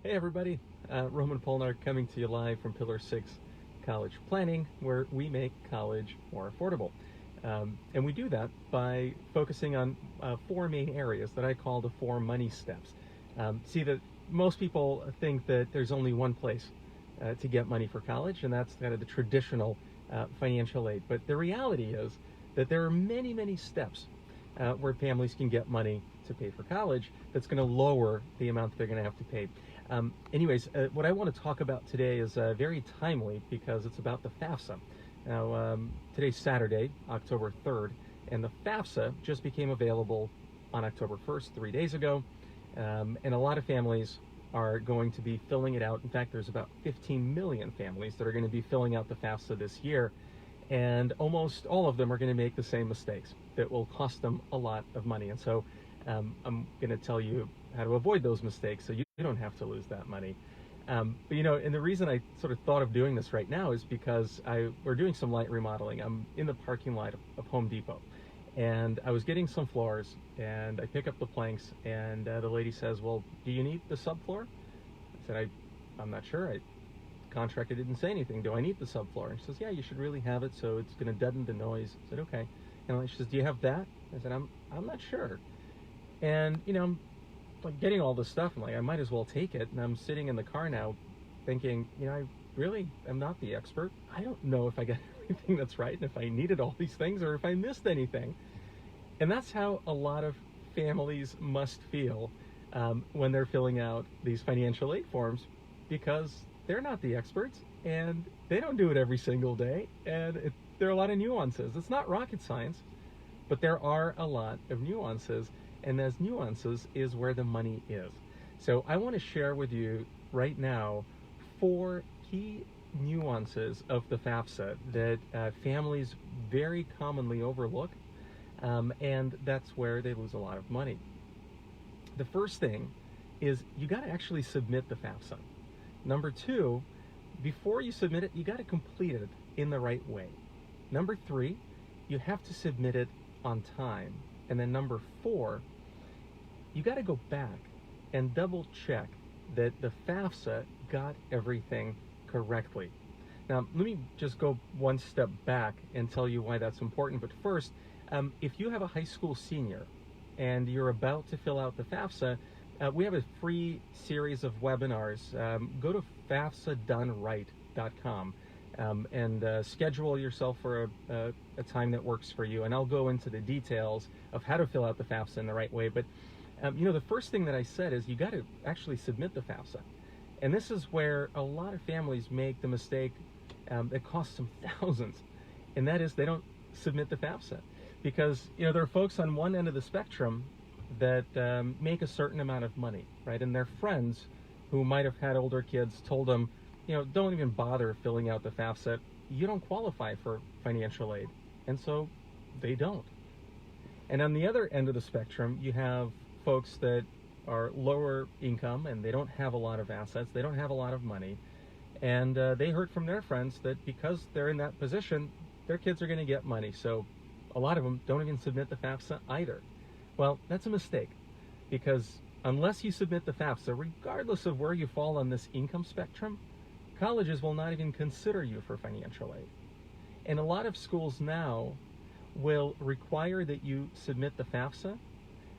Hey everybody, Roman Polnar coming to you live from Pillar 6 College Planning, where we make college more affordable. And we do that by focusing on four main areas that I call the four money steps. See, that most people think that there's only one place to get money for college, and that's kind of the traditional financial aid. But the reality is that there are many, many steps where families can get money to pay for college that's going to lower the amount that they're going to have to pay. What I want to talk about today is very timely because it's about the FAFSA. Now, today's Saturday, October 3rd, and the FAFSA just became available on October 1st, 3 days ago, and a lot of families are going to be filling it out. In fact, there's about 15 million families that are going to be filling out the FAFSA this year, and almost all of them are going to make the same mistakes that will cost them a lot of money. And so I'm going to tell you how to avoid those mistakes so you don't have to lose that money. And the reason I sort of thought of doing this right now is because we're doing some light remodeling. I'm in the parking lot of Home Depot, and I was getting some floors, and I pick up the planks, and the lady says, "Well, do you need the subfloor?" I said, I'm not sure. Contractor didn't say anything. Do I need the subfloor? And she says, "Yeah, you should really have it, so it's going to deaden the noise." I said, "Okay." And she says, "Do you have that?" I said, I'm not sure. And I'm like getting all this stuff. I'm like, I might as well take it. And I'm sitting in the car now thinking, I really am not the expert. I don't know if I got everything that's right, and if I needed all these things, or if I missed anything. And that's how a lot of families must feel when they're filling out these financial aid forms, because they're not the experts, and they don't do it every single day, and there are a lot of nuances. It's not rocket science, but there are a lot of nuances, and those nuances is where the money is. So I want to share with you right now 4 key nuances of the FAFSA that families very commonly overlook, and that's where they lose a lot of money. The first thing is you got to actually submit the FAFSA. Number 2, before you submit it, you got to complete it in the right way. Number 3, you have to submit it on time. And then number 4, you got to go back and double check that the FAFSA got everything correctly. Now, let me just go one step back and tell you why that's important. But first, if you have a high school senior and you're about to fill out the FAFSA, we have a free series of webinars. Go to FAFSADoneRight.com and schedule yourself for a time that works for you. And I'll go into the details of how to fill out the FAFSA in the right way. But the first thing that I said is you got to actually submit the FAFSA. And this is where a lot of families make the mistake that costs them thousands. And that is they don't submit the FAFSA. Because, there are folks on one end of the spectrum that make a certain amount of money, right? And their friends who might have had older kids told them, don't even bother filling out the FAFSA. You don't qualify for financial aid. And so they don't. And on the other end of the spectrum, you have folks that are lower income and they don't have a lot of assets. They don't have a lot of money. And they heard from their friends that because they're in that position, their kids are going to get money. So a lot of them don't even submit the FAFSA either. Well, that's a mistake, because unless you submit the FAFSA, regardless of where you fall on this income spectrum, colleges will not even consider you for financial aid. And a lot of schools now will require that you submit the FAFSA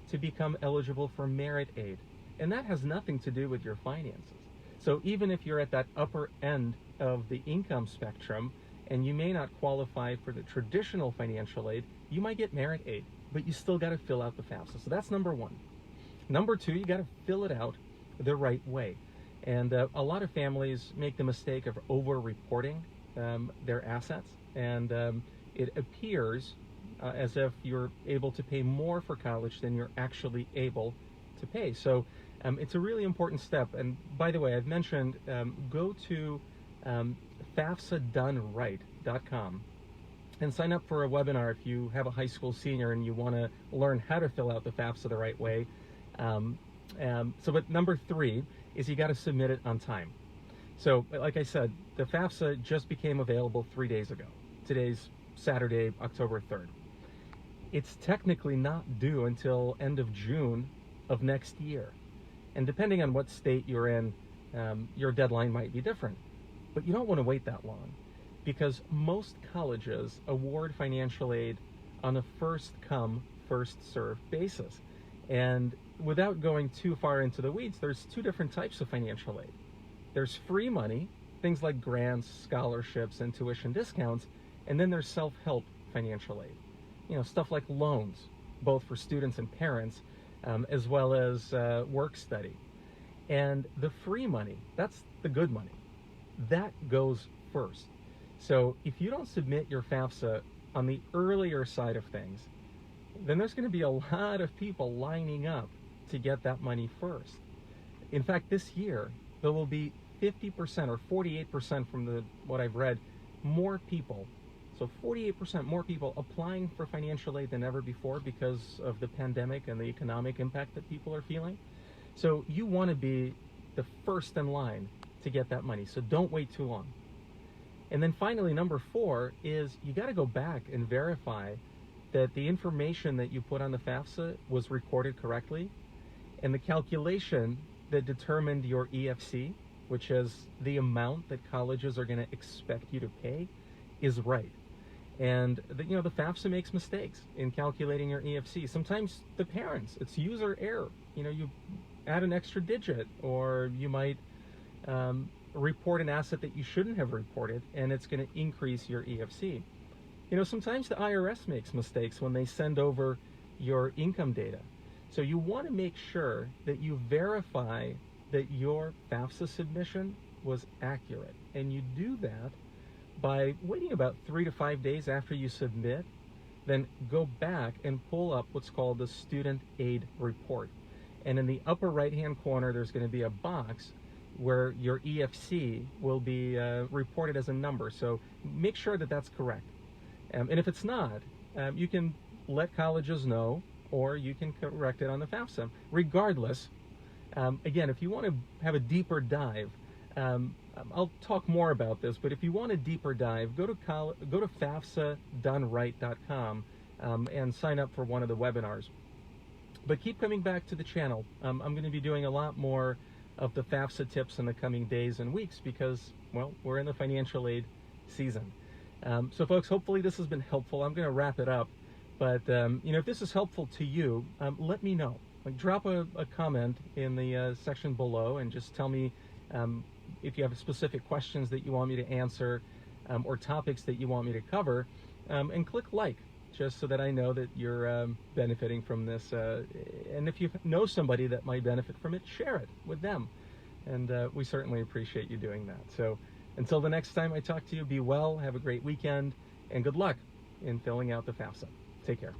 to become eligible for merit aid. And that has nothing to do with your finances. So even if you're at that upper end of the income spectrum, and you may not qualify for the traditional financial aid, you might get merit aid, but you still got to fill out the FAFSA. So that's number 1. Number 2, you got to fill it out the right way. And a lot of families make the mistake of over-reporting their assets, and it appears as if you're able to pay more for college than you're actually able to pay. So it's a really important step. And by the way, I've mentioned go to FAFSADoneRight.com and sign up for a webinar if you have a high school senior and you want to learn how to fill out the FAFSA the right way. But number 3 is you got to submit it on time. So, like I said, the FAFSA just became available 3 days ago. Today's Saturday, October 3rd. It's technically not due until end of June of next year. And depending on what state you're in, your deadline might be different. But you don't want to wait that long, because most colleges award financial aid on a first come, first served basis. And without going too far into the weeds, there's two different types of financial aid. There's free money, things like grants, scholarships, and tuition discounts, and then there's self-help financial aid. Stuff like loans, both for students and parents, as well as work study. And the free money, that's the good money. That goes first. So if you don't submit your FAFSA on the earlier side of things, then there's going to be a lot of people lining up to get that money first. In fact, this year, there will be 50% or 48% from what I've read, more people, so 48% more people applying for financial aid than ever before because of the pandemic and the economic impact that people are feeling. So you want to be the first in line to get that money, so don't wait too long. And then finally, number 4 is you got to go back and verify that the information that you put on the FAFSA was recorded correctly, and the calculation that determined your EFC, which is the amount that colleges are going to expect you to pay, is right. And the FAFSA makes mistakes in calculating your EFC. Sometimes the parents, it's user error. You add an extra digit, or you might report an asset that you shouldn't have reported, and it's going to increase your EFC. Sometimes the IRS makes mistakes when they send over your income data. So you want to make sure that you verify that your FAFSA submission was accurate. And you do that by waiting about 3 to 5 days after you submit, then go back and pull up what's called the Student Aid Report. And in the upper right-hand corner, there's going to be a box where your EFC will be reported as a number. So make sure that that's correct. And if it's not, you can let colleges know, or you can correct it on the FAFSA. Regardless, again, if you want to have a deeper dive, I'll talk more about this, but if you want a deeper dive, go to FAFSADoneRight.com and sign up for one of the webinars. But keep coming back to the channel. I'm going to be doing a lot more of the FAFSA tips in the coming days and weeks because, well, we're in the financial aid season. So folks, hopefully this has been helpful. I'm going to wrap it up, but if this is helpful to you, let me know. Drop a comment in the section below and just tell me if you have specific questions that you want me to answer or topics that you want me to cover, and click like, just so that I know that you're benefiting from this. And if you know somebody that might benefit from it, share it with them. And we certainly appreciate you doing that. So until the next time I talk to you, be well, have a great weekend, and good luck in filling out the FAFSA. Take care.